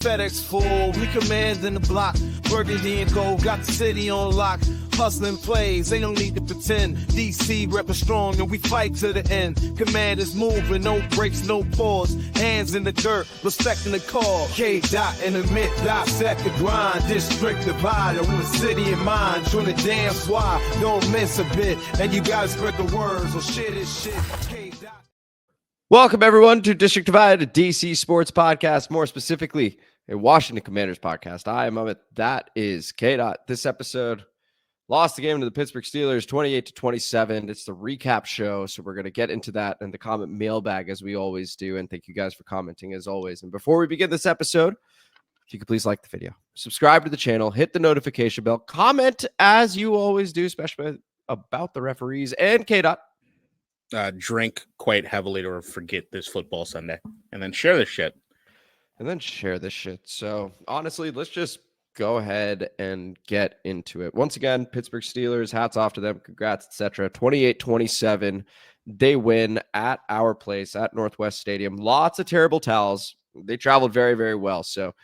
FedEx full, we commanding the block. Burgundy and gold, got the city on lock. Hustling plays, they don't need to pretend. DC reppin' strong and we fight to the end. Commanders moving, no breaks, no pause. Hands in the dirt, respecting the call. K-Dot in the mid, dissect the grind. District divider with a city in mind. Join the damn squad, don't miss a bit. And you gotta spread the words, or shit is shit. K-Dot. Welcome, everyone, to District Divided, a DC sports podcast, more specifically, a Washington Commanders podcast. I am Amit. That is K-Dot. This episode lost the game to the Pittsburgh Steelers 28-27. It's the recap show, so we're going to get into that and the comment mailbag as we always do. And thank you guys for commenting as always. And before we begin this episode, if you could please like the video, subscribe to the channel, hit the notification bell, comment as you always do, especially about the referees and K-Dot. Drink quite heavily to forget this football Sunday, and then share this shit. So honestly, let's just go ahead and get into it. Once again, Pittsburgh Steelers, hats off to them, congrats, etc. 28-27, they win at our place at Northwest Stadium. Lots of terrible towels. They traveled very, very well. So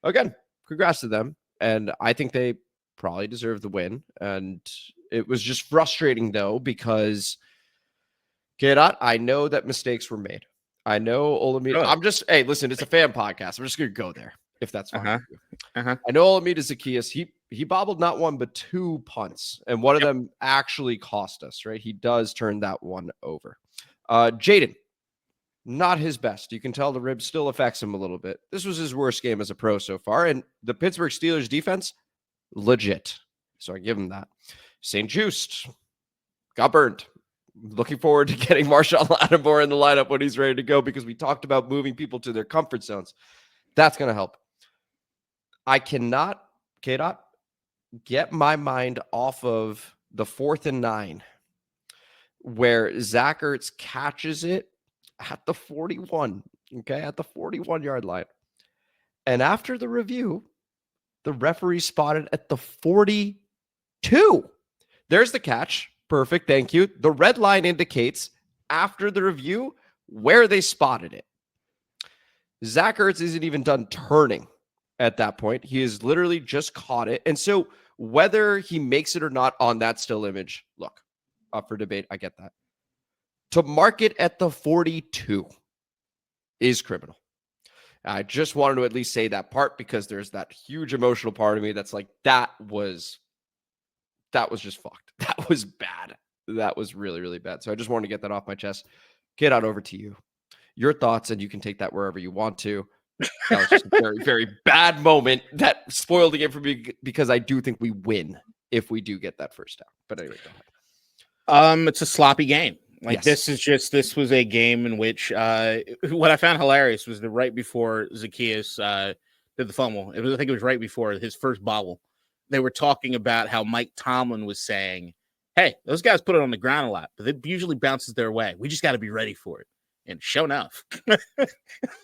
again, congrats to them, and I think they probably deserve the win. And it was just frustrating though, because K-Dot, I know that mistakes were made. I know Olamide. Hey, listen, it's a fan podcast. I'm just going to go there if that's fine. I know Olamide Zaccheaus, he bobbled not one, but two punts, and one of them actually cost us, right? He does turn that one over. Jayden, not his best. You can tell the rib still affects him a little bit. This was his worst game as a pro so far, and the Pittsburgh Steelers defense, legit. So I give him that. St. Juste got burned. Looking forward to getting Marshawn Lattimore in the lineup when he's ready to go, because we talked about moving people to their comfort zones. That's going to help. I cannot, K-Dot, get my mind off of the 4th and 9 where Zach Ertz catches it at the 41, okay, at the 41-yard line. And after the review, the referee spotted at the 42. There's the catch. Perfect. Thank you. The red line indicates after the review where they spotted it. Zach Ertz isn't even done turning at that point. He has literally just caught it. And so whether he makes it or not on that still image, look, up for debate. I get that. To mark it at the 42 is criminal. I just wanted to at least say that part, because there's that huge emotional part of me that's like, that was just fucked. That was bad. That was really, really bad. So I just wanted to get that off my chest. Get out over to you. Your thoughts, and you can take that wherever you want to. That was just a very, very bad moment that spoiled the game for me, because I do think we win if we do get that first down. But anyway, go ahead. It's a sloppy game. Like, yes. This was a game in which what I found hilarious was that right before Zaccheaus did the fumble, I think it was right before his first bobble, they were talking about how Mike Tomlin was saying, hey, those guys put it on the ground a lot, but it usually bounces their way. We just got to be ready for it. And sure enough,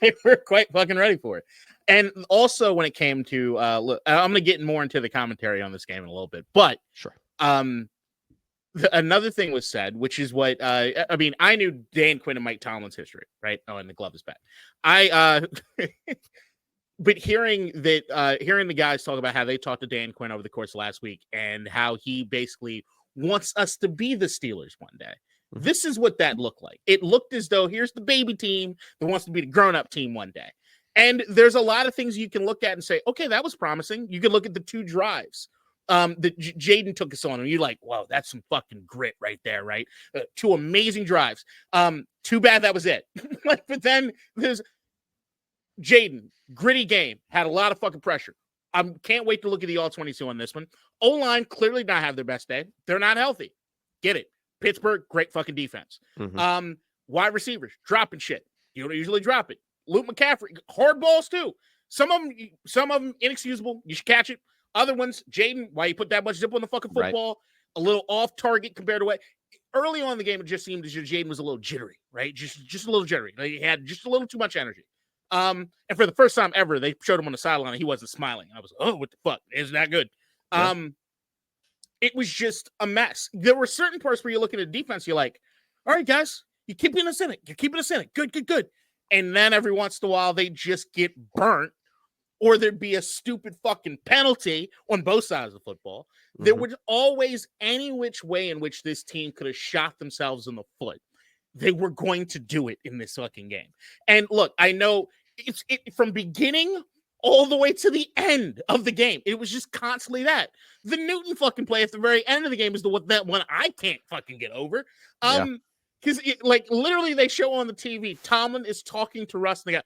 they were quite fucking ready for it. And also when it came to, look, I'm going to get more into the commentary on this game in a little bit, but sure. Another thing was said, which is what, I knew Dan Quinn and Mike Tomlin's history, right? Oh, and the glove is bad. But hearing the guys talk about how they talked to Dan Quinn over the course of last week and how he basically wants us to be the Steelers one day. This is what that looked like. It looked as though here's the baby team that wants to be the grown-up team one day. And there's a lot of things you can look at and say, okay, that was promising. You can look at the two drives that Jayden took us on, and you're like, wow, that's some fucking grit right there, right? Two amazing drives. Too bad that was it. But then there's Jayden, gritty game, had a lot of fucking pressure. I can't wait to look at the all-22 on this one. O-line clearly not have their best day. They're not healthy. Get it. Pittsburgh, great fucking defense. Wide receivers, dropping shit. You don't usually drop it. Luke McCaffrey, hard balls too. Some of them inexcusable. You should catch it. Other ones, Jayden, why you put that much zip on the fucking football? Right. A little off target compared to what early on in the game. It just seemed as if Jayden was a little jittery, right? Just a little jittery. Like, he had just a little too much energy. And for the first time ever, they showed him on the sideline and he wasn't smiling. I was, oh, what the fuck? Isn't that good? Yeah. It was just a mess. There were certain parts where you're looking at the defense, you're like, all right, guys, you're keeping us in it. You're keeping us in it. Good. And then every once in a while, they just get burnt or there'd be a stupid fucking penalty on both sides of the football. There was always any which way in which this team could have shot themselves in the foot. They were going to do it in this fucking game. And look, I know it's from beginning all the way to the end of the game. It was just constantly that. The Newton fucking play at the very end of the game is that one I can't fucking get over. Because like literally they show on the TV, Tomlin is talking to Russ and they go,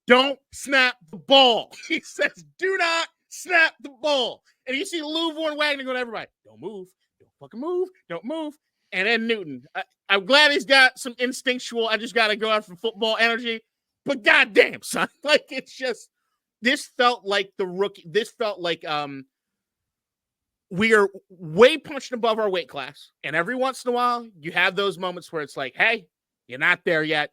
"Don't snap the ball." He says, "Do not snap the ball." And you see Lou Von Wagner going to everybody, "Don't move. Don't fucking move. Don't move." And then Newton, I'm glad he's got some instinctual, I just got to go out for football energy. But goddamn, son. Like, it's just, this felt like the rookie. This felt like we are way punched above our weight class. And every once in a while, you have those moments where it's like, hey, you're not there yet.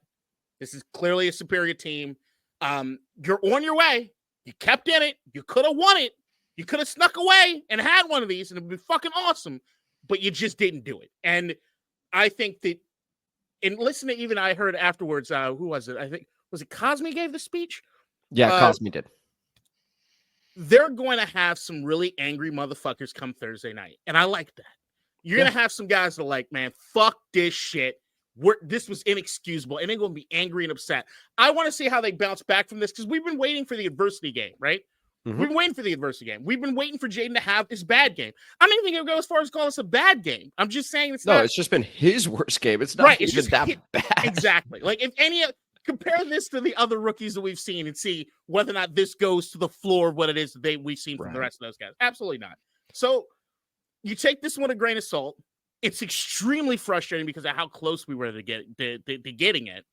This is clearly a superior team. You're on your way. You kept in it. You could have won it. You could have snuck away and had one of these, and it would be fucking awesome. But you just didn't do it. And I think that, and listen to even I heard afterwards, who was it? I think, was it Cosme gave the speech? Yeah, Cosme did. They're going to have some really angry motherfuckers come Thursday night. And I like that. You're going to have some guys that are like, man, fuck this shit. This was inexcusable. And they're going to be angry and upset. I want to see how they bounce back from this because we've been waiting for the adversity game, right? We've been waiting for the adversity game. We've been waiting for Jayden to have his bad game. I don't even think it would go as far as calling this a bad game. I'm just saying it's just been his worst game. It's not even that bad. Exactly. Like if any, compare this to the other rookies that we've seen and see whether or not this goes to the floor of what it is that we've seen from the rest of those guys. Absolutely not. So you take this one a grain of salt. It's extremely frustrating because of how close we were to getting it.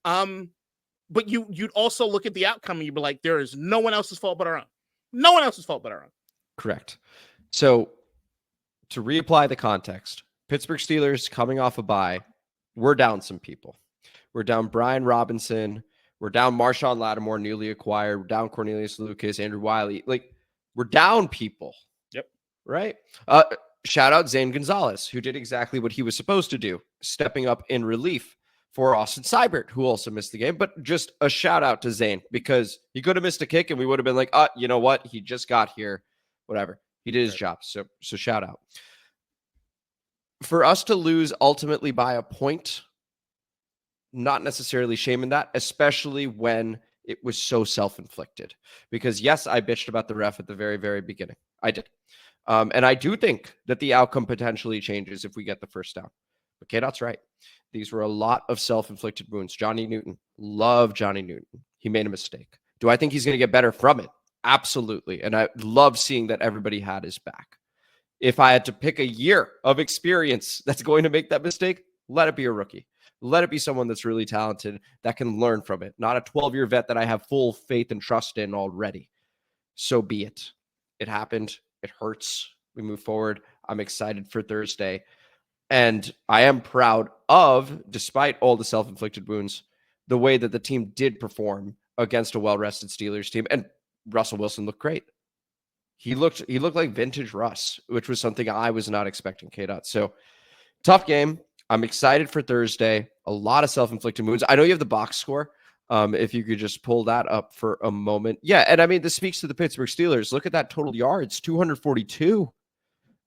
But you'd also look at the outcome and you'd be like, there is no one else's fault but our own. No one else's fault but our own. Correct. So to reapply the context, Pittsburgh Steelers coming off a bye, we're down some people. We're down Brian Robinson. We're down Marshawn Lattimore, newly acquired. We're down Cornelius Lucas, Andrew Wiley. Like, we're down people. Yep. Right? Shout out Zane Gonzalez, who did exactly what he was supposed to do, stepping up in relief for Austin Seibert, who also missed the game. But just a shout out to Zane, because he could have missed a kick and we would have been like, you know what? He just got here. Whatever. He did his job. So shout out. For us to lose ultimately by a point, not necessarily shaming that, especially when it was so self-inflicted. Because yes, I bitched about the ref at the very, very beginning. I did. And I do think that the outcome potentially changes if we get the first down. But K-Dot's right. These were a lot of self-inflicted wounds. Johnny Newton. Love Johnny Newton. He made a mistake. Do I think he's going to get better from it? Absolutely. And I love seeing that everybody had his back. If I had to pick a year of experience that's going to make that mistake, let it be a rookie. Let it be someone that's really talented that can learn from it. Not a 12-year vet that I have full faith and trust in already. So be it. It happened. It hurts. We move forward. I'm excited for Thursday. And I am proud of, despite all the self-inflicted wounds, the way that the team did perform against a well-rested Steelers team. And Russell Wilson looked great. He looked like vintage Russ, which was something I was not expecting, K-Dot. So tough game. I'm excited for Thursday. A lot of self-inflicted wounds. I know you have the box score. If you could just pull that up for a moment. Yeah, and I mean, this speaks to the Pittsburgh Steelers. Look at that total yards, 242.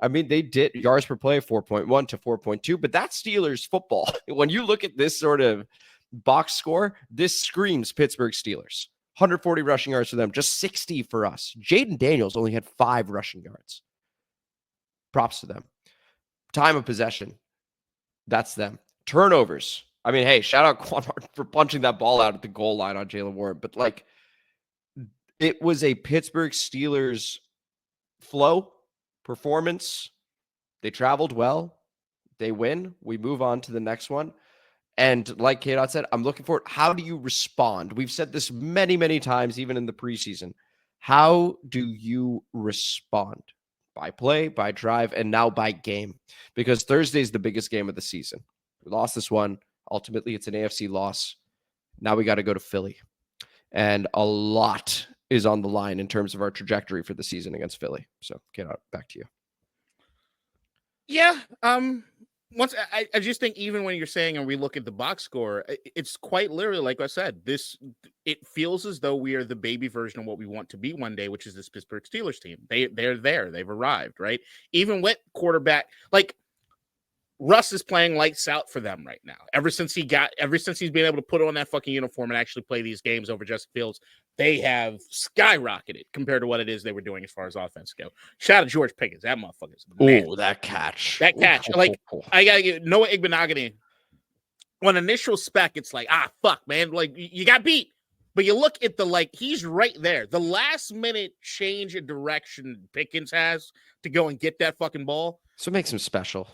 I mean, they did yards per play, 4.1 to 4.2, but that's Steelers football. When you look at this sort of box score, this screams Pittsburgh Steelers. 140 rushing yards for them, just 60 for us. Jayden Daniels only had 5 rushing yards. Props to them. Time of possession, that's them. Turnovers. I mean, hey, shout out Quan Martin for punching that ball out at the goal line on Jaylen Warren, but like, it was a Pittsburgh Steelers flow. Performance. They traveled well. They win. We move on to the next one. And like K-Dot said, I'm looking forward. How do you respond? We've said this many, many times, even in the preseason. How do you respond? By play, by drive, and now by game. Because Thursday is the biggest game of the season. We lost this one. Ultimately, it's an AFC loss. Now we got to go to Philly. And a lot is on the line in terms of our trajectory for the season against Philly. So, K-Dot, back to you. Yeah. I just think even when you're saying and we look at the box score, it's quite literally like I said. It feels as though we are the baby version of what we want to be one day, which is this Pittsburgh Steelers team. They're there. They've arrived, right? Even with quarterback like Russ is playing lights out for them right now. Ever since he's been able to put on that fucking uniform and actually play these games over Justin Fields, they have skyrocketed compared to what it is they were doing as far as offense go. Shout out to George Pickens. That motherfucker's man. Oh, that catch. Like, I gotta get Noah Igbenogany. On initial spec, it's like, fuck, man. Like, you got beat. But you look at he's right there. The last minute change in direction Pickens has to go and get that fucking ball. So it makes him special.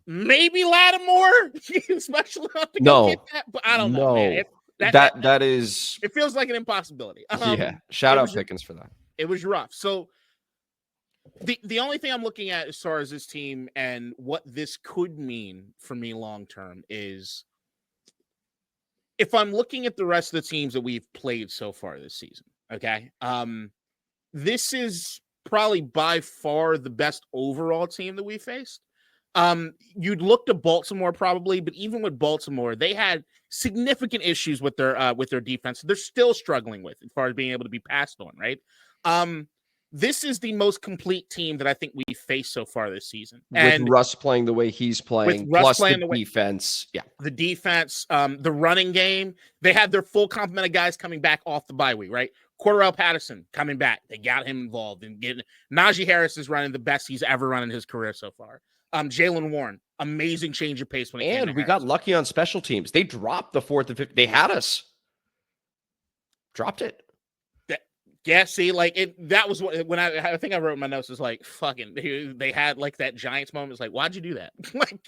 Maybe Lattimore special enough to go get that, but I don't know, man. That is. It feels like an impossibility. Shout out Pickens for that. It was rough. So the only thing I'm looking at as far as this team and what this could mean for me long term is if I'm looking at the rest of the teams that we've played so far this season. Okay, this is probably by far the best overall team that we faced. You'd look to Baltimore probably, but even with Baltimore, they had significant issues with their defense. They're still struggling with as far as being able to be passed on, right? This is the most complete team that I think we faced so far this season. And with Russ playing the way he's playing, plus the defense. Yeah. The defense, the running game, they had their full complement of guys coming back off the bye week, right? Cordarrelle Patterson coming back. They got him involved in getting Najee Harris is running the best he's ever run in his career so far. Jaylen Warren, amazing change of pace when it came to we got lucky on special teams. They dropped the 4th and 5th. They had us. Dropped it. Yeah, see, that was what when I think I wrote in my notes was like fucking they had like that Giants moment. It's like, why'd you do that? Why'd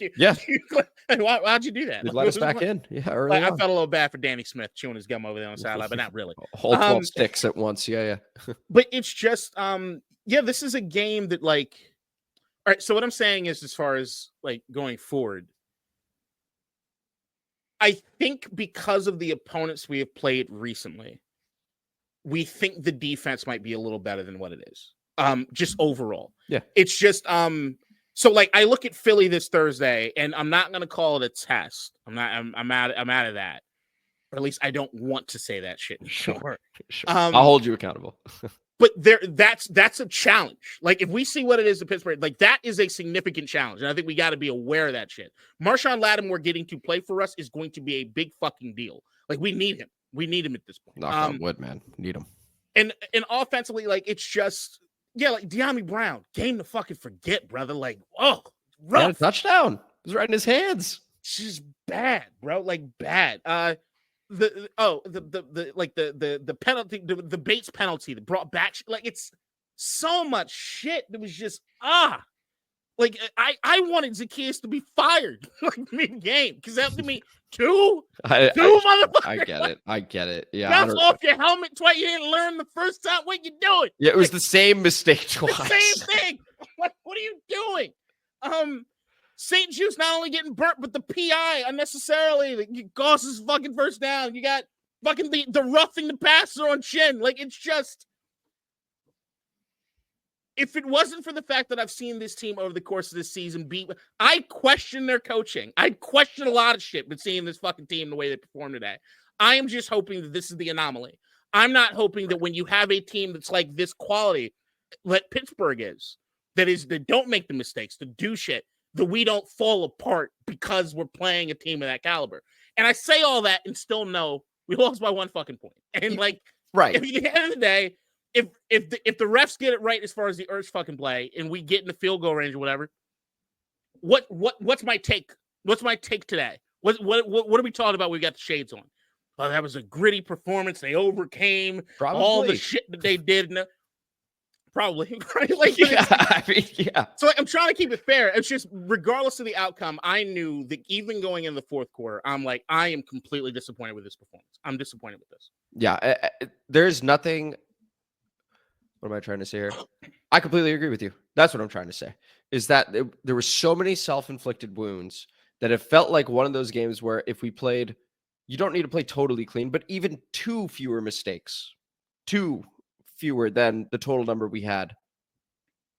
you do that? Let us back in. Yeah, early I felt a little bad for Danny Smith chewing his gum over there on the sideline, but not really. Whole 12 sticks at once. Yeah. But it's just this is a game that all right, so what I'm saying is as far as going forward, I think because of the opponents we have played recently, we think the defense might be a little better than what it is. Just overall. Yeah. It's just so I look at Philly this Thursday and I'm not gonna call it a test. I'm out of that. Or at least I don't want to say that shit. Sure. I'll hold you accountable. But that's a challenge. If we see what it is in Pittsburgh, that is a significant challenge. And I think we got to be aware of that shit. Marshawn Lattimore getting to play for us is going to be a big fucking deal. We need him. We need him at this point. Knock on wood, man. Need him. And offensively, it's just De'Ami Brown, game to fucking forget, brother. Rough. Got a touchdown. It was right in his hands. She's bad, bro. Bad. The penalty, the Bates penalty that brought back it's so much shit that was just I wanted Zacchaeus to be fired mid-game because that would mean two motherfuckers. I get it. Yeah, bounce off your helmet twice. You didn't learn the first time. What you doing? Yeah, it was the same mistake twice. The same thing. What are you doing? St. Juste not only getting burnt, but the PI unnecessarily causes fucking first down. You got fucking the roughing the passer on Chin. It's just. If it wasn't for the fact that I've seen this team over the course of this season I question their coaching. I'd question a lot of shit, but seeing this fucking team the way they perform today, I am just hoping that this is the anomaly. I'm not hoping that when you have a team that's like this quality, that Pittsburgh is, that don't make the mistakes, to do shit, that we don't fall apart because we're playing a team of that caliber. And I say all that and still know we lost by one fucking point. And right. At the end of the day, if the refs get it right as far as the Ertz fucking play and we get in the field goal range or whatever, what's my take? What's my take today? What are we talking about? We got the shades on. Oh, that was a gritty performance. They overcame all the shit that they did. Probably. Right? Yeah. So I'm trying to keep it fair. It's just regardless of the outcome, I knew that even going in the fourth quarter, I am completely disappointed with this performance. I'm disappointed with this. Yeah. There's nothing. What am I trying to say here? I completely agree with you. That's what I'm trying to say, is that there were so many self-inflicted wounds that it felt like one of those games where if we played, you don't need to play totally clean, but even 2 fewer mistakes, 2 fewer than the total number we had,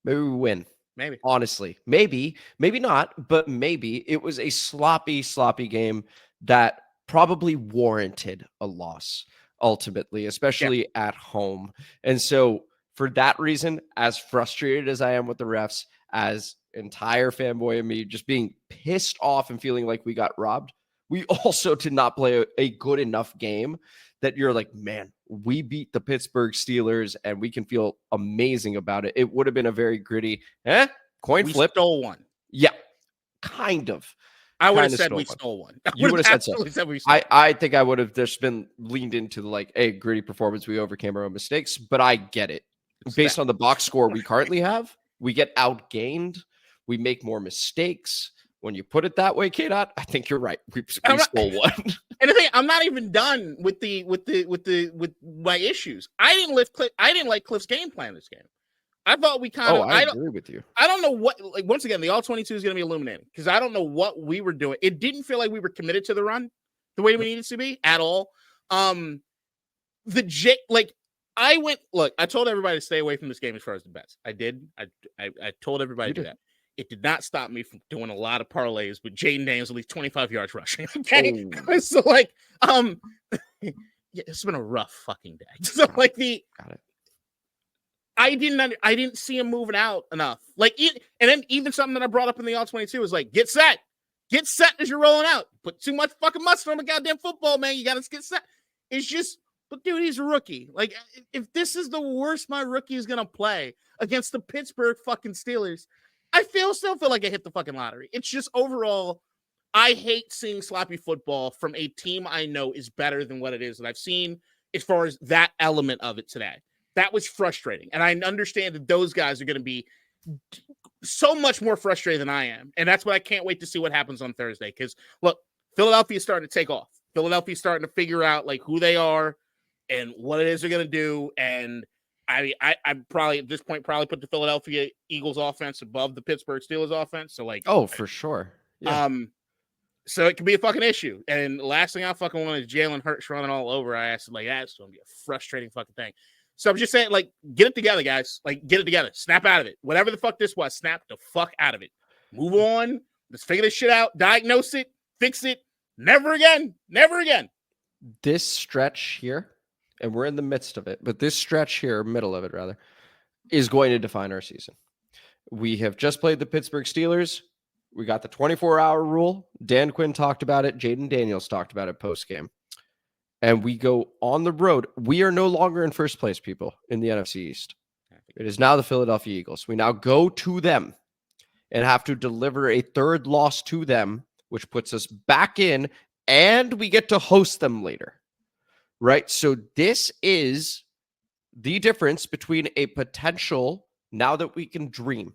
maybe we win. Maybe. Honestly, maybe not, but maybe it was a sloppy game that probably warranted a loss ultimately, especially at home. And so for that reason, as frustrated as I am with the refs, as entire fanboy of me just being pissed off and feeling like we got robbed, we also did not play a good enough game that you're like, man, we beat the Pittsburgh Steelers and we can feel amazing about it. It would have been a very gritty coin flip. We stole one. Yeah, kind of. I would have said we stole one. You would have said so. We stole I think I would have just been leaned into like a gritty performance. We overcame our own mistakes, but I get it. Based on the box score we currently have, we get outgained. We make more mistakes. When you put it that way, K-Dot, I think you're right. We stole one. And the thing, I'm not even done with my issues. I didn't like Cliff's game plan this game. I thought we kind of. I agree with you. I don't know what. Like once again, the all 22 is going to be illuminating because I don't know what we were doing. It didn't feel like we were committed to the run the way we needed to be at all. I told everybody to stay away from this game as far as the bets. I did. I told everybody to do that. It did not stop me from doing a lot of parlays with Jayden Daniels at least 25 yards rushing. Okay. Oh. So it's been a rough fucking day. So got it. I didn't see him moving out enough. And then even something that I brought up in the all 22 is like, get set as you're rolling out. Put too much fucking mustard on the goddamn football, man. You got to get set. It's just, but dude, he's a rookie. Like, if this is the worst my rookie is going to play against the Pittsburgh fucking Steelers, I still feel like I hit the fucking lottery. It's just overall, I hate seeing sloppy football from a team I know is better than what it is that I've seen as far as that element of it today. That was frustrating. And I understand that those guys are going to be so much more frustrated than I am. And that's what I can't wait to see what happens on Thursday. Because, look, Philadelphia's starting to take off. Philadelphia's starting to figure out, like, who they are and what it is they're going to do. And I probably, at this point, put the Philadelphia Eagles offense above the Pittsburgh Steelers offense. So, like... Oh, for sure. Yeah. So it could be a fucking issue. And the last thing I fucking want is Jayden Hurts running all over. I asked, like, that's going to be a frustrating fucking thing. So I'm just saying, like, get it together, guys. Like, get it together. Snap out of it. Whatever the fuck this was, snap the fuck out of it. Move on. Let's figure this shit out. Diagnose it. Fix it. Never again. Never again. This stretch here, and we're in the midst of it, but this stretch here, middle of it rather, is going to define our season. We have just played the Pittsburgh Steelers. We got the 24-hour rule. Dan Quinn talked about it. Jayden Daniels talked about it post-game. And we go on the road. We are no longer in first place, people, in the NFC East. It is now the Philadelphia Eagles. We now go to them and have to deliver a third loss to them, which puts us back in, and we get to host them later. Right? So this is the difference between a potential, now that we can dream,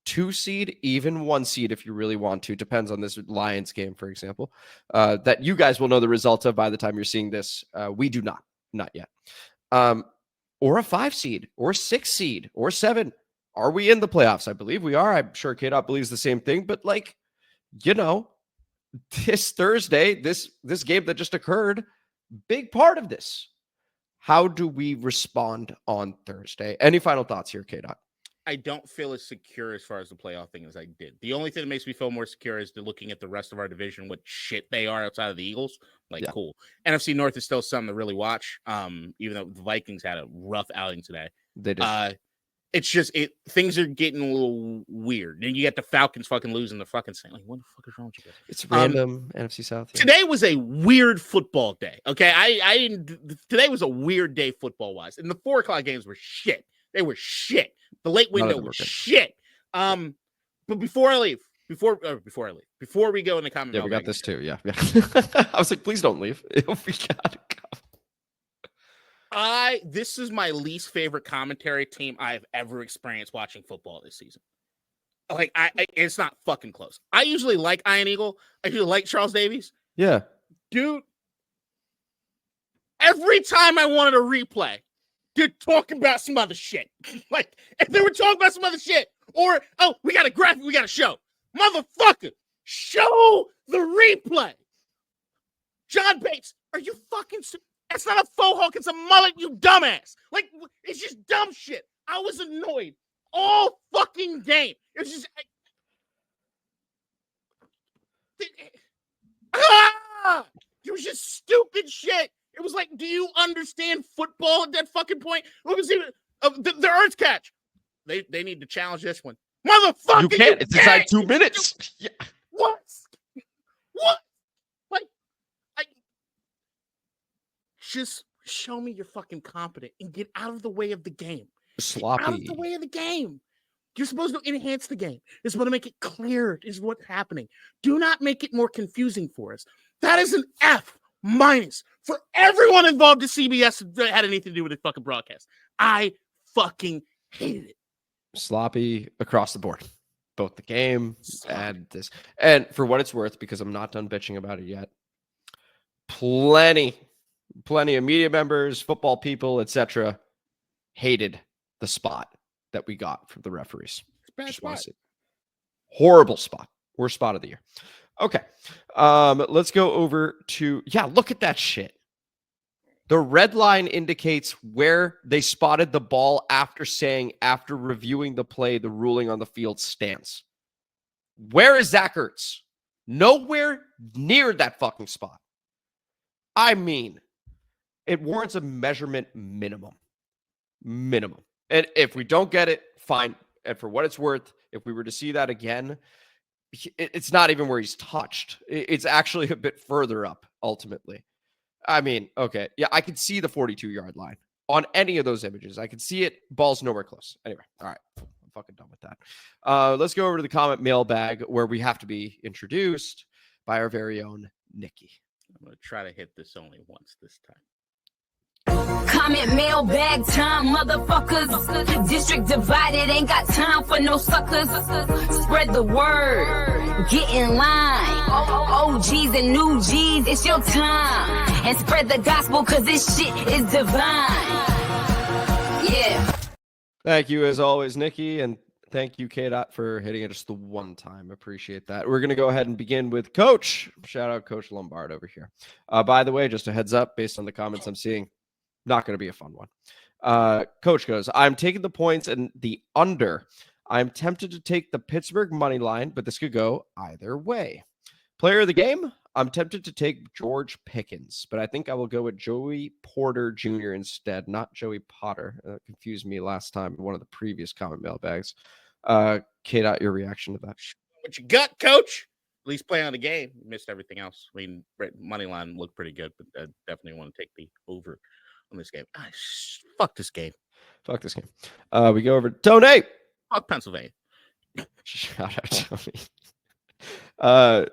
2 seed, even 1 seed if you really want to. Depends on this Lions game, for example, that you guys will know the results of by the time you're seeing this. We do not yet. Or a 5 seed, or 6 seed, or 7. Are we in the playoffs? I believe we are. I'm sure K-Dot believes the same thing. But, like, you know, this Thursday, this game that just occurred, big part of this. How do we respond on Thursday? Any final thoughts here, K-Dot? I don't feel as secure as far as the playoff thing as I did. The only thing that makes me feel more secure is looking at the rest of our division, what shit they are outside of the Eagles. Like, yeah. Cool. NFC North is still something to really watch. Even though the Vikings had a rough outing today. They did. It's just, things are getting a little weird. And you get the Falcons fucking losing the fucking thing. Like, what the fuck is wrong with you guys? It's random NFC South. Yeah. Today was a weird football day. Okay. Today was a weird day football wise. And the 4:00 games were shit. They were shit. The late window was shit. But before we go in the comment, we got this too. Yeah. I was like, please don't leave. We gotta go. This is my least favorite commentary team I've ever experienced watching football this season. Like, it's not fucking close. I usually like Iron Eagle. I usually like Charles Davies. Yeah, dude. Every time I wanted a replay, they're talking about some other shit. Like, if they were talking about some other shit, or, oh, we got a graphic, we got a show. Motherfucker, show the replay. John Bates, are you fucking... That's not a faux hawk, it's a mullet, you dumbass. Like, it's just dumb shit. I was annoyed all fucking game. It was just it was just stupid shit. It was like, do you understand football at that fucking point? Look at the Ertz catch. They need to challenge this one. Motherfucker, you can't. It's inside 2 minutes. Yeah. What? Like, just show me you're fucking competent and get out of the way of the game. Sloppy. Get out of the way of the game. You're supposed to enhance the game. You're supposed to make it clear is what's happening. Do not make it more confusing for us. That is an F- for everyone involved at CBS that had anything to do with the fucking broadcast. I fucking hated it. Sloppy across the board. Both the game and this. And for what it's worth, because I'm not done bitching about it yet, plenty of media members, football people, etc., hated the spot that we got from the referees. It's a bad spot. Horrible spot. Worst spot of the year. Okay. Let's go over to, look at that shit. The red line indicates where they spotted the ball after reviewing the play, the ruling on the field stands. Where is Zach Ertz? Nowhere near that fucking spot. I mean, it warrants a measurement minimum. And if we don't get it, fine. And for what it's worth, if we were to see that again, it's not even where he's touched. It's actually a bit further up, ultimately. I mean, okay. Yeah, I could see the 42-yard line on any of those images. I could see it. Ball's nowhere close. Anyway, all right. I'm fucking done with that. Let's go over to the comment mailbag where we have to be introduced by our very own Nikki. I'm going to try to hit this only once this time. Comment mailbag time, motherfuckers. District divided, ain't got time for no suckers. Spread the word, get in line. OGs and new G's, it's your time. And spread the gospel, cause this shit is divine. Yeah. Thank you as always, Nikki, and thank you, K-Dot, for hitting it just the one time. Appreciate that. We're going to go ahead and begin with Coach. Shout out Coach Lombard over here. By the way, just a heads up, based on the comments I'm seeing, not going to be a fun one. Coach goes, I'm taking the points and the under. I'm tempted to take the Pittsburgh money line, but this could go either way. Player of the game, I'm tempted to take George Pickens, but I think I will go with Joey Porter Jr. instead, not Joey Potter. Confused me last time in one of the previous comment mailbags. K-Dot, your reaction to that? What you got, Coach? At least play on the game. Missed everything else. I mean, money line looked pretty good, but I definitely want to take the over on this game. Fuck this game. Fuck this game. We go over to Tony. Fuck Pennsylvania. Shout out Tony.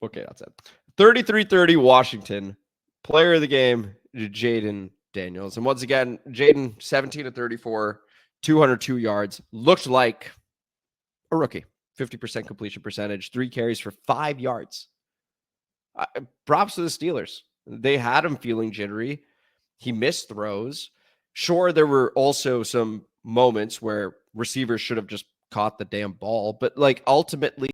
Okay, that's it. 33-30 Washington. Player of the game, Jayden Daniels. And once again, Jayden, 17-34, 202 yards. Looked like a rookie. 50% completion percentage, 3 carries for 5 yards. Props to the Steelers. They had him feeling jittery. He missed throws. Sure, there were also some moments where receivers should have just caught the damn ball, but like ultimately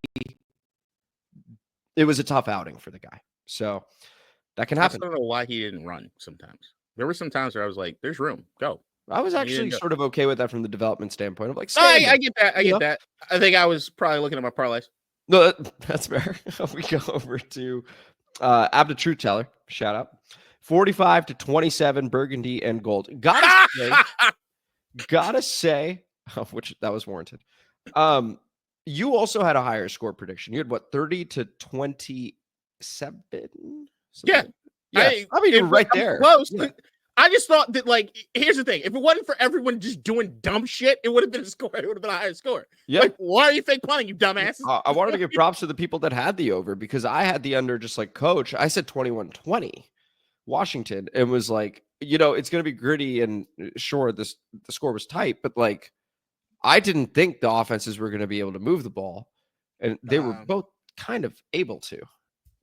it was a tough outing for the guy. So that can happen. I don't know why he didn't run sometimes. There were some times where I was like, there's room, go. I was actually sort of okay with that from the development standpoint of like, I get that. I get that. I think I was probably looking at my parlays. No, that's fair. We go over to Abda Truth Teller. Shout out. 45-27 burgundy and gold. Gotta say, which that was warranted. You also had a higher score prediction. You had what, 30-27? Yeah. I mean, you're right there. Close. Yeah. I just thought that, like, here's the thing. If it wasn't for everyone just doing dumb shit, it would have been a score. It would have been a higher score. Yeah. Like, why are you fake punting, you dumbasses? I wanted to give props to the people that had the over because I had the under just like Coach. I said 21-20 Washington and was like, it's going to be gritty and sure, the score was tight, but like, I didn't think the offenses were going to be able to move the ball, and they were both kind of able to.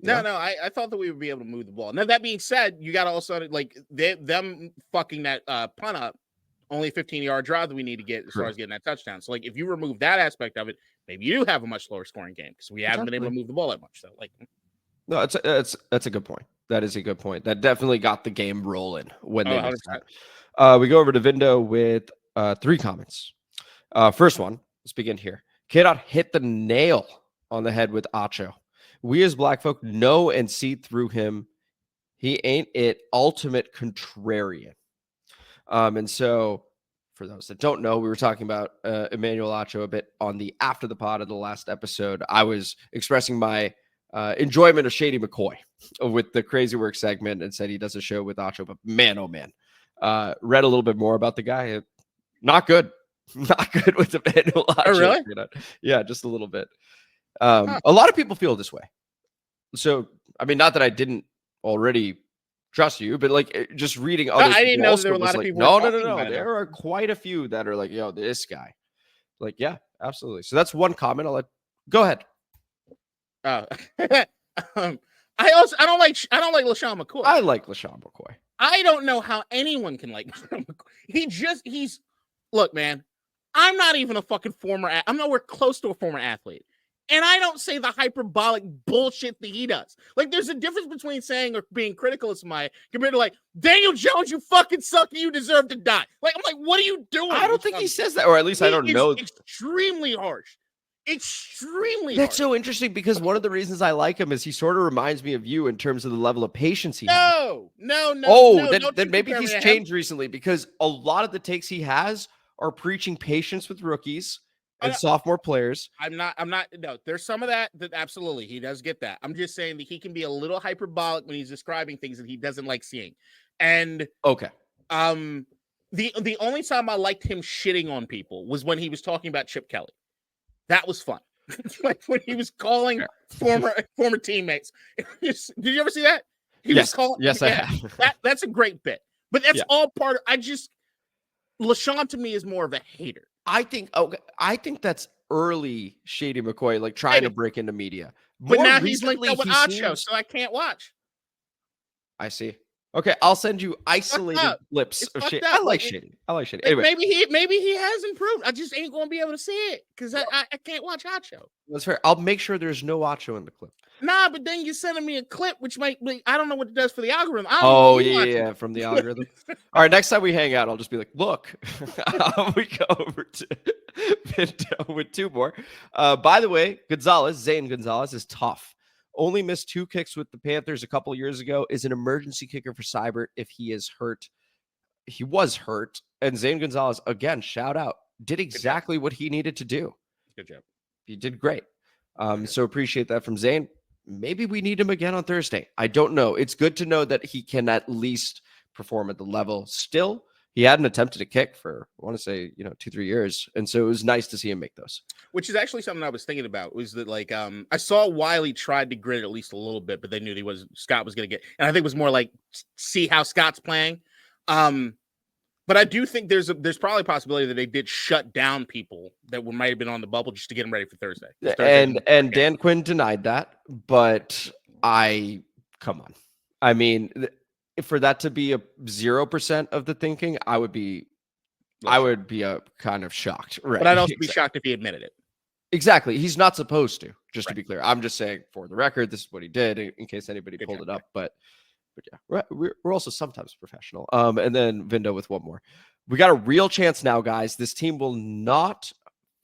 No, I thought that we would be able to move the ball. Now, that being said, you got to also, like, them fucking that punt up, only 15-yard drive that we need to get as far as getting that touchdown. So, like, if you remove that aspect of it, maybe you do have a much lower scoring game because we haven't been able to move the ball that much. So, like, no, that's a good point. That is a good point. That definitely got the game rolling when they missed that. We go over to Vindo with 3 comments. First one, let's begin here. K-Dot hit the nail on the head with Acho. We as black folk know and see through him. He ain't it, ultimate contrarian. And so for those that don't know, we were talking about Emmanuel Acho a bit on the after the pod of the last episode. I was expressing my enjoyment of Shady McCoy with the Crazy Work segment and said he does a show with Acho, but man, oh man, read a little bit more about the guy. Not good. Not good with Emmanuel Acho. Oh, really? Yeah, just a little bit. A lot of people feel this way. So, I mean, not that I didn't already trust you, but like just reading others. I didn't know there were a lot of people. No. There are quite a few that are like, yo, this guy. Like, yeah, absolutely. So that's one comment. Go ahead. I don't like LaShawn McCoy. I like LaShawn McCoy. I don't know how anyone can like LaShawn McCoy. Look, man, I'm not even a fucking I'm nowhere close to a former athlete. And I don't say the hyperbolic bullshit that he does. Like, there's a difference between saying or being critical of somebody compared to like, Daniel Jones, you fucking suck and you deserve to die. Like, I'm like, what are you doing? I don't think he says that, or at least I don't know. Extremely harsh. Extremely That's harsh. so interesting because one of the reasons I like him is he sort of reminds me of you in terms of the level of patience he has. No. Then maybe he's changed recently because a lot of the takes he has are preaching patience with rookies and sophomore players. I'm not. No, there's some of that absolutely he does get that. I'm just saying that he can be a little hyperbolic when he's describing things that he doesn't like seeing. And okay, the only time I liked him shitting on people was when he was talking about Chip Kelly. That was fun. Like when he was calling former teammates. Did you ever see that? Yes, I have. That's a great bit. But that's all part of. LaShawn to me is more of a hater. I think that's early Shady McCoy, like trying to break into media. But now he's linked up with Acho, so I can't watch. I see. Okay, I'll send you isolated clips of Shady. I like Shady. Anyway, maybe he has improved. I just ain't gonna be able to see it because I can't watch Acho. That's fair. I'll make sure there's no Acho in the clip. Nah, but then you're sending me a clip, which might I don't know what it does for the algorithm. From the algorithm. All right, next time we hang out, I'll just be like, look, we go over to Pinto with two more. By the way, Zane Gonzalez is tough. Only missed 2 kicks with the Panthers a couple years ago. Is an emergency kicker for Seibert if he is hurt. He was hurt. And Zane Gonzalez, again, shout out, did exactly what he needed to do. Good job. He did great. So appreciate that from Zane. Maybe we need him again on Thursday. I don't know. It's good to know that he can at least perform at the level. Still, he hadn't attempted a kick for, I want to say, 2-3 years. And so it was nice to see him make those. Which is actually something I was thinking about was that like, I saw Wiley tried to grit at least a little bit, but they knew Scott was going to get, and I think it was more like, see how Scott's playing. But I do think there's probably a possibility that they did shut down people that might have been on the bubble just to get them ready for Thursday. And Dan Quinn denied that, but come on. I mean, for that to be a 0% of the thinking, I would be kind of shocked. Right. But I'd also be shocked if he admitted it. Exactly. He's not supposed to, just to be clear. I'm just saying for the record, this is what he did in case anybody pulled it up. But yeah, we're also sometimes professional. And then Vindo with one more. We got a real chance now, guys. This team will not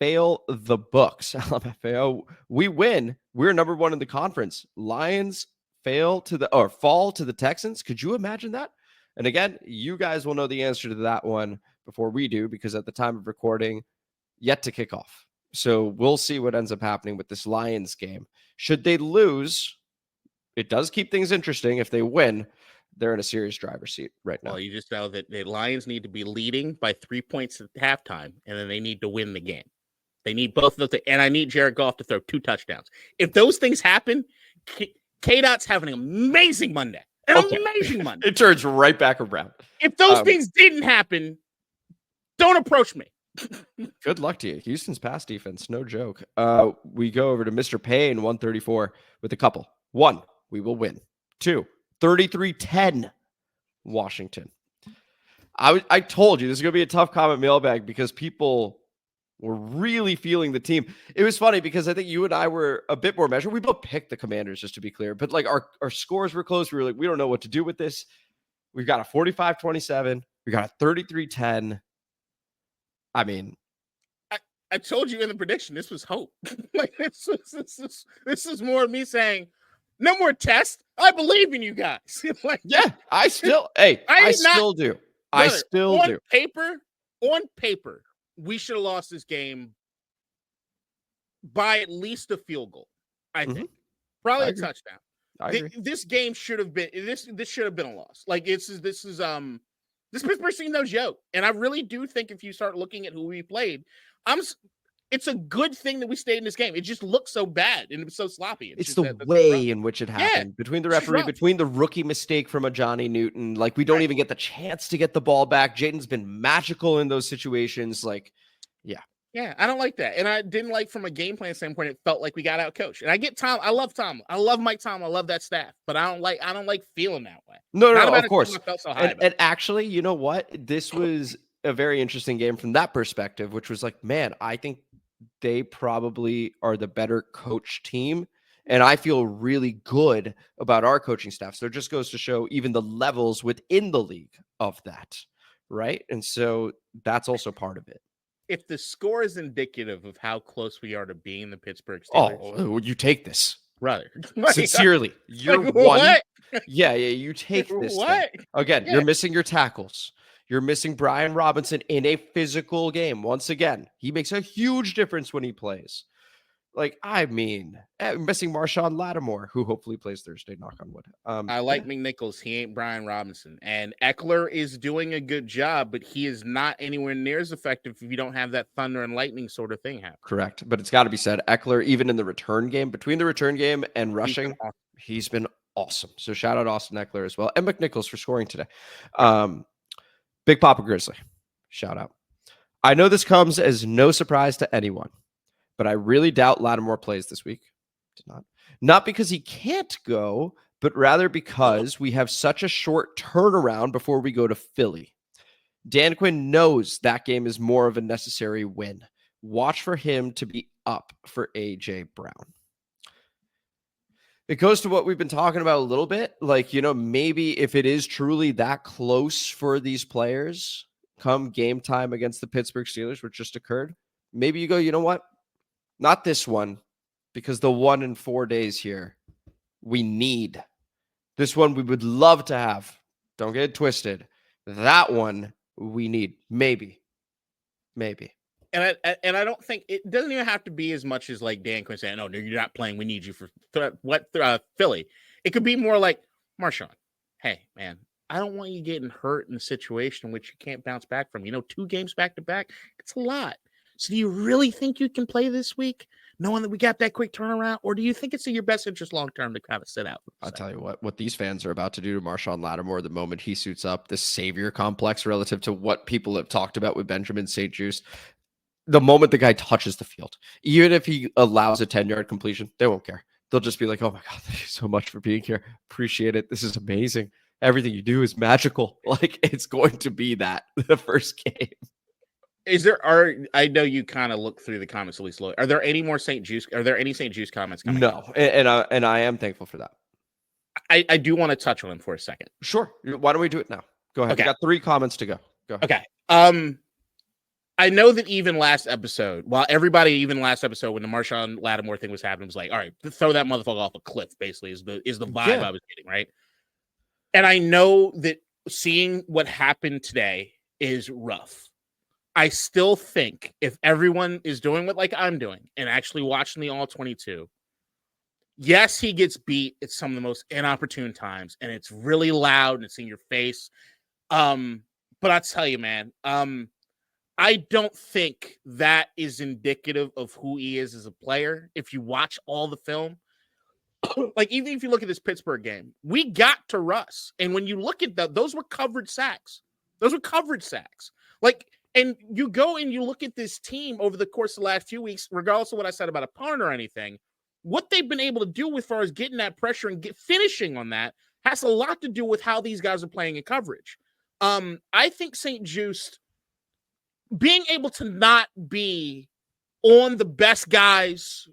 fail the books. LMFAO. We win. We're number 1 in the conference. Lions fall to the Texans. Could you imagine that? And again, you guys will know the answer to that one before we do, because at the time of recording, yet to kick off. So we'll see what ends up happening with this Lions game. Should they lose, it does keep things interesting. If they win, they're in a serious driver's seat right now. Well, you just know that the Lions need to be leading by 3 points at halftime, and then they need to win the game. They need both of those, and I need Jared Goff to throw 2 touchdowns. If those things happen, K-Dot's having an amazing Monday. Amazing Monday. It turns right back around. If those things didn't happen, don't approach me. Good luck to you. Houston's pass defense, no joke. We go over to Mr. Payne, 134, with a couple. 1, we will win. 2, 33-10, Washington. I told you this is going to be a tough comment mailbag because people were really feeling the team. It was funny because I think you and I were a bit more measured. We both picked the Commanders, just to be clear, but like our scores were close. We were like, we don't know what to do with this. We've got a 45-27. We got a 33-10. I mean, I told you in the prediction, this was hope. Like this is more of me saying, no more tests. I believe in you guys. Like, yeah, I still do. I still do. On paper, we should have lost this game by at least a field goal. I think probably a touchdown. This game should have been this should have been a loss. Like this Pittsburgh team knows yo, and I really do think if you start looking at who we played, it's a good thing that we stayed in this game. It just looked so bad and it was so sloppy. It's the way in which it happened between the referee, between the rookie mistake from a Johnny Newton. Like we don't even get the chance to get the ball back. Jayden's been magical in those situations. Like, yeah, I don't like that. And I didn't like from a game plan standpoint, it felt like we got out coached. And I get Tom. I love Tom. I love Mike Tom. I love that staff, but I don't like feeling that way. No, of course. And actually, you know what? This was a very interesting game from that perspective, which was like, man, I think they probably are the better coach team. And I feel really good about our coaching staff. So it just goes to show even the levels within the league of that. Right. And so that's also part of it. If the score is indicative of how close we are to being the Pittsburgh Steelers, you take this, brother. Sincerely, you're like, one. What? Yeah, you take this. What? Again, you're missing your tackles. You're missing Brian Robinson in a physical game. Once again, he makes a huge difference when he plays. Like, I mean, missing Marshawn Lattimore, who hopefully plays Thursday, knock on wood. I like McNichols. He ain't Brian Robinson. And Eckler is doing a good job, but he is not anywhere near as effective if you don't have that thunder and lightning sort of thing happen. Correct. But it's got to be said, Eckler, even in the return game, between the return game and rushing, he's been awesome. So shout out Austin Eckler as well. And McNichols for scoring today. Big Papa Grizzly, shout out. I know this comes as no surprise to anyone, but I really doubt Lattimore plays this week. Did not. Not because he can't go, but rather because we have such a short turnaround before we go to Philly. Dan Quinn knows that game is more of a necessary win. Watch for him to be up for A.J. Brown. It goes to what we've been talking about a little bit. Like, maybe if it is truly that close for these players come game time against the Pittsburgh Steelers, which just occurred, maybe you go, you know what? Not this one, because the 1 in 4 days here, we need. This one we would love to have. Don't get it twisted. That one we need. Maybe. And I don't think it doesn't even have to be as much as like Dan Quinn saying, no, you're not playing. We need you for Philly. It could be more like, Marshawn, hey, man, I don't want you getting hurt in a situation in which you can't bounce back from. 2 games back to back, it's a lot. So do you really think you can play this week, knowing that we got that quick turnaround? Or do you think it's in your best interest long-term to kind of sit out? I'll tell you what these fans are about to do to Marshawn Lattimore the moment he suits up, the savior complex relative to what people have talked about with Benjamin St. Juste. The moment the guy touches the field, even if he allows a 10-yard completion, they won't care. They'll just be like, oh my God, thank you so much for being here. Appreciate it. This is amazing. Everything you do is magical. Like, it's going to be that the first game. I know you kind of look through the comments at least. Are there any more St. Juste? Are there any St. Juste comments coming? No, and I am thankful for that. I do want to touch on them for a second. Sure. Why don't we do it now? Go ahead. Okay. We got 3 comments to go. Go ahead. Okay. I know that even last episode, when the Marshawn Lattimore thing was happening, was like, all right, throw that motherfucker off a cliff, basically, is the vibe I was getting, right? And I know that seeing what happened today is rough. I still think if everyone is doing what like I'm doing and actually watching the all 22, yes, he gets beat at some of the most inopportune times, and it's really loud and it's in your face. But I'll tell you, man, I don't think that is indicative of who he is as a player. If you watch all the film, like even if you look at this Pittsburgh game, we got to Russ. And when you look at those were covered sacks. Like, and you go and you look at this team over the course of the last few weeks, regardless of what I said about a punt or anything, what they've been able to do as far as getting that pressure and finishing on that has a lot to do with how these guys are playing in coverage. I think St. Juste being able to not be on the best guys,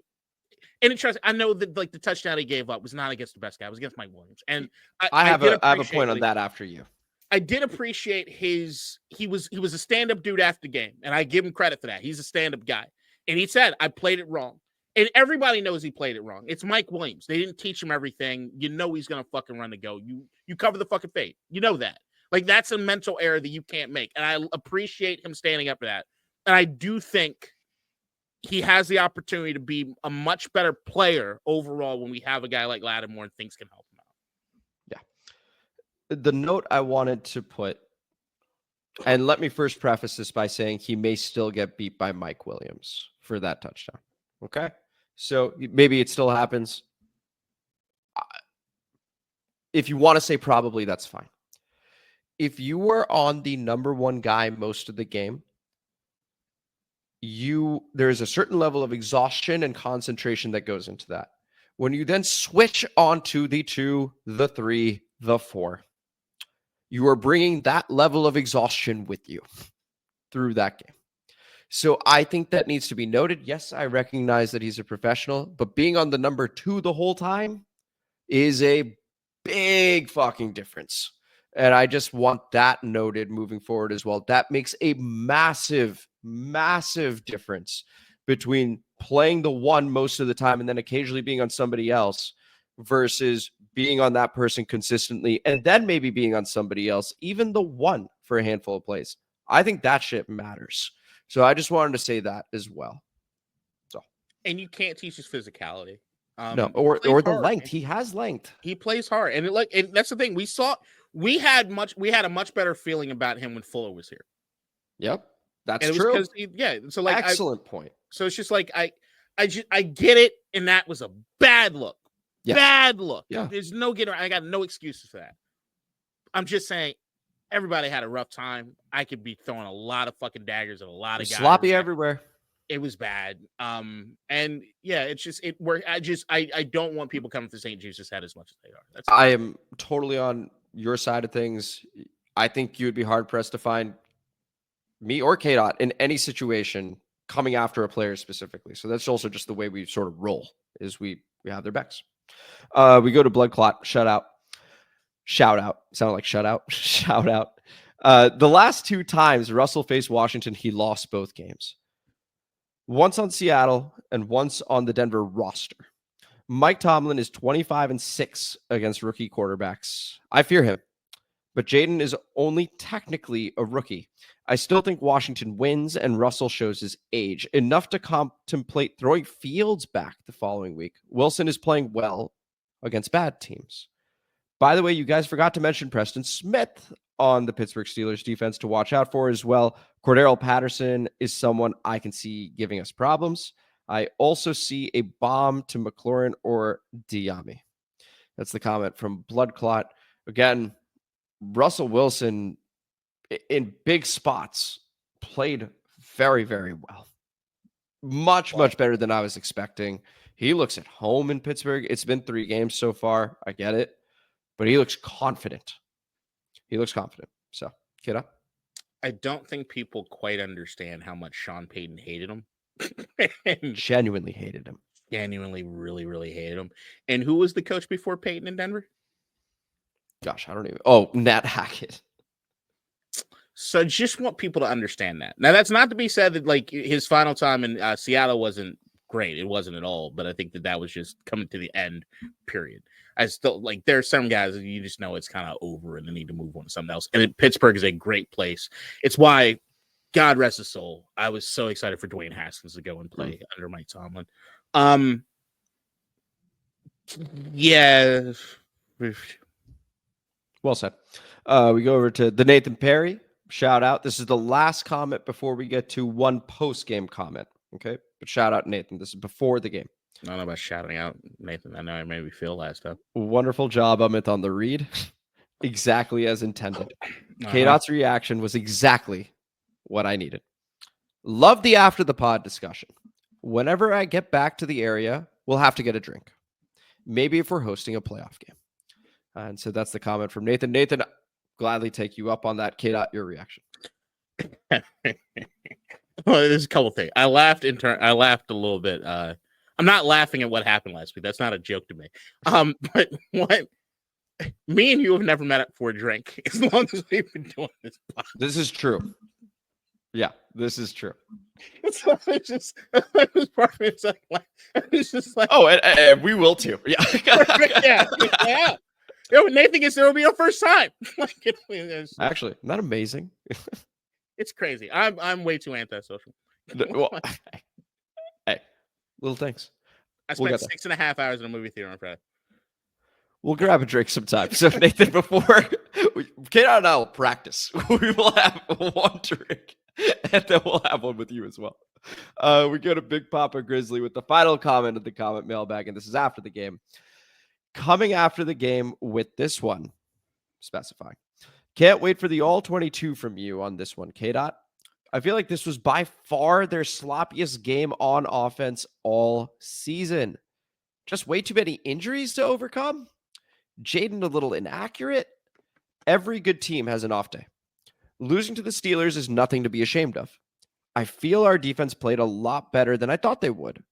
and I know that like the touchdown he gave up was not against the best guy; it was against Mike Williams. And I have a point on that after you. I did appreciate he was a stand-up dude after the game, and I give him credit for that. He's a stand-up guy. And he said, I played it wrong. And everybody knows he played it wrong. It's Mike Williams. They didn't teach him everything. You know he's going to fucking run the go. You cover the fucking fade. You know that. Like, that's a mental error that you can't make. And I appreciate him standing up for that. And I do think he has the opportunity to be a much better player overall when we have a guy like Lattimore and things can help him out. Yeah. The note I wanted to put, and let me first preface this by saying he may still get beat by Mike Williams for that touchdown. Okay? So maybe it still happens. If you want to say probably, that's fine. If you were on the number one guy most of the game, there is a certain level of exhaustion and concentration that goes into that. When you then switch onto the 2, the 3, the 4, you are bringing that level of exhaustion with you through that game. So I think that needs to be noted. Yes, I recognize that he's a professional, but being on the number 2 the whole time is a big fucking difference. And I just want that noted moving forward as well. That makes a massive, massive difference between playing the 1 most of the time and then occasionally being on somebody else versus being on that person consistently and then maybe being on somebody else, even the 1 for a handful of plays. I think that shit matters. So I just wanted to say that as well. So, and you can't teach his physicality. No, or the length. He has length. He plays hard, and that's the thing. We had a much better feeling about him when Fuller was here. Yep, that's true. So like, excellent point. So it's just like I get it, and that was a bad look. Yeah. Bad look. Yeah. There's no getting. I got no excuses for that. I'm just saying, everybody had a rough time. I could be throwing a lot of fucking daggers at a lot of guys. Sloppy everywhere. It was bad. And yeah, it's just I don't want people coming to St. Juste's head as much as they are. I am totally on your side of things. I think you would be hard pressed to find me or K-Dot in any situation coming after a player specifically. So that's also just the way we sort of roll, is we have their backs. We go to Blood Clot. Shout out. Sound like shut out. Shout out. The last 2 times Russell faced Washington, he lost both games. Once on Seattle and once on the Denver roster. Mike Tomlin is 25-6 against rookie quarterbacks. I fear him, but Jayden is only technically a rookie. I still think Washington wins and Russell shows his age, enough to contemplate throwing Fields back the following week. Wilson is playing well against bad teams. By the way, you guys forgot to mention Preston Smith on the Pittsburgh Steelers defense to watch out for as well. Cordero Patterson is someone I can see giving us problems. I also see a bomb to McLaurin or Diami. That's the comment from Blood Clot. Again, Russell Wilson in big spots played very, very well. Much better than I was expecting. He looks at home in Pittsburgh. It's been 3 games so far. I get it. But he looks confident. So, get up. I don't think people quite understand how much Sean Payton hated him. Genuinely hated him. Genuinely, really, really hated him. And who was the coach before Payton in Denver? Gosh, I don't even. Oh, Nat Hackett. So just want people to understand that. Now, that's not to be said that like his final time in Seattle wasn't great. It wasn't at all. But I think that was just coming to the end, period. I still like there are some guys that you just know it's kind of over and they need to move on to something else. And Pittsburgh is a great place. It's why, God rest his soul, I was so excited for Dwayne Haskins to go and play under Mike Tomlin. Yeah. Well said. We go over to the Nathan Perry shout out. This is the last comment before we get to one post-game comment. Okay. But shout out Nathan. This is before the game. I don't know about shouting out Nathan. I know I made me feel last time. Wonderful job, Amit, on the read. Exactly as intended. K-Dot's reaction was exactly what I needed. Love the after the pod discussion. Whenever I get back to the area, we'll have to get a drink. Maybe if we're hosting a playoff game. And so that's the comment from Nathan. Nathan, gladly take you up on that. K-Dot, your reaction. Well, there's a couple things. I laughed I laughed a little bit. I'm not laughing at what happened last week. That's not a joke to me. But what me and you have never met up for a drink as long as we've been doing this podcast. This is true. Yeah, this is true. It's just part of it's like it's just like and we will too. Yeah. yeah. When Nathan gets there, it'll be our first time. Actually, not amazing. It's crazy. I'm way too antisocial. Well, hey, little things. I spent 6.5 hours in a movie theater on Friday. We'll grab a drink sometime. So Nathan, before Kate and I will practice, we will have one drink, and then we'll have one with you as well. We go to Big Papa Grizzly with the final comment of the comment mailbag, and this is after the game. Coming after the game with this one, specifying. Can't wait for the all 22 from you on this one, K-Dot. I feel like this was by far their sloppiest game on offense all season. Just way too many injuries to overcome. Jayden a little inaccurate. Every good team has an off day. Losing to the Steelers is nothing to be ashamed of. I feel our defense played a lot better than I thought they would.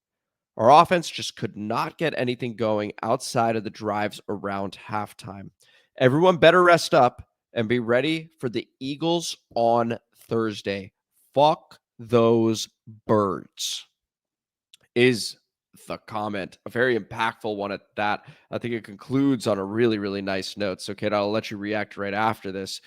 Our offense just could not get anything going outside of the drives around halftime. Everyone better rest up and be ready for the Eagles on Thursday. Fuck those birds. Is the comment. A very impactful one at that. I think it concludes on a really, really nice note. So, Kate, I'll let you react right after this.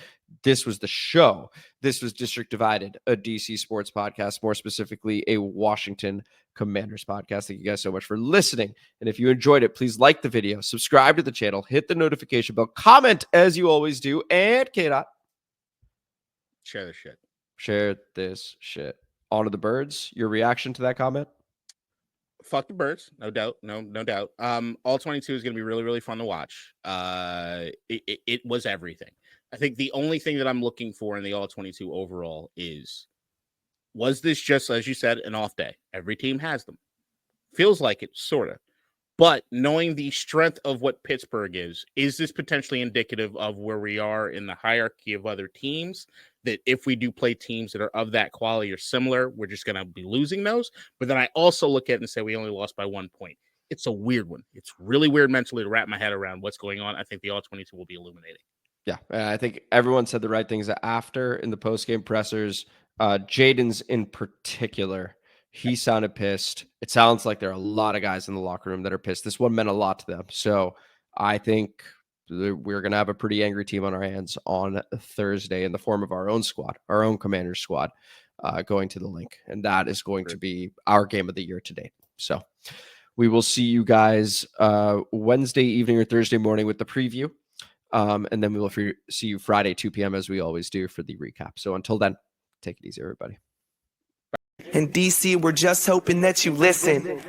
This was the show. This was District Divided, a DC sports podcast, more specifically a Washington Commanders podcast. Thank you guys so much for listening. And if you enjoyed it, please like the video, subscribe to the channel, hit the notification bell, comment as you always do, and K-Dot. Share this shit. Share this shit. On to the birds. Your reaction to that comment? Fuck the birds, no doubt, no doubt. All 22 is going to be really, really fun to watch. It was everything. I think the only thing that I'm looking for in the all 22 overall was this just, as you said, an off day? Every team has them. Feels like it, sort of. But knowing the strength of what Pittsburgh is this potentially indicative of where we are in the hierarchy of other teams? That if we do play teams that are of that quality or similar, we're just going to be losing those. But then I also look at it and say we only lost by 1 point. It's a weird one. It's really weird mentally to wrap my head around what's going on. I think the all 22 will be illuminating. Yeah, I think everyone said the right things after in the post-game pressers. Jayden's in particular, he sounded pissed. It sounds like there are a lot of guys in the locker room that are pissed. This one meant a lot to them. So I think we're going to have a pretty angry team on our hands on Thursday in the form of our own squad, our own Commanders squad, going to the link. And that is going to be our game of the year to date. So we will see you guys Wednesday evening or Thursday morning with the preview. And then we will see you Friday, 2 p.m. as we always do for the recap. So until then, take it easy, everybody. In DC, we're just hoping that you listen.